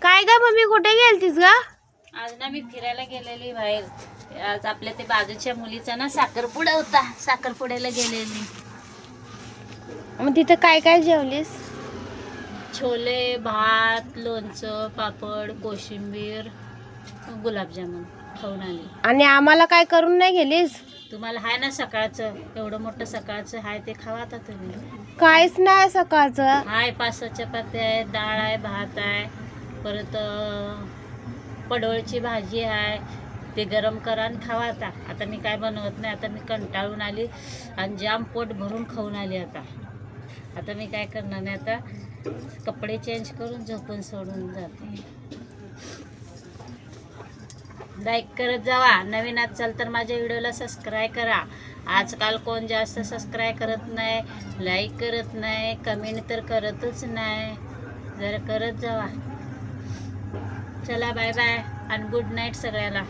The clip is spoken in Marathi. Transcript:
काय ग मम्मी कुठे गेलतीस ग? आज ना मी फिरायला गेलेली बाहेर. आज आपल्या ते बाजूच्या मुलीचा ना साखरपुडा होता, साखरपुड्याला गेलेली. मग तिथं काय काय जेवलीस? छोले, भात, लोणचं, पापड, कोशिंबीर, गुलाबजामुन खाऊन आली. आणि आम्हाला काय करून नाही गेलीस? तुम्हाला हाय ना सकाळचं, एवढं मोठं सकाळचं हाय ते खावा आता तुम्ही. काहीच नाही सकाळचं. हाय 5-6 चपात्या आहे, डाळ आहे, भात आहे, परत पडवळची भाजी आहे. ते गरम करा आणि खावा आता. आता मी काय बनवत नाही, आता मी कंटाळून आली आणि जाम पोट भरून खाऊन आली. आता मी काय करणार नाही, आता कपडे चेंज करून झोपून सोडून जाते. लाईक करत जावा. नवीन असाल तर माझ्या व्हिडिओला सबस्क्राईब करा. आजकाल कोण जास्त सबस्क्राईब करत नाही, लाईक करत नाही, कमेंट तर करतच नाही. जरा करत जावा. चला बाय बाय आणि गुड नाईट सगळ्याला.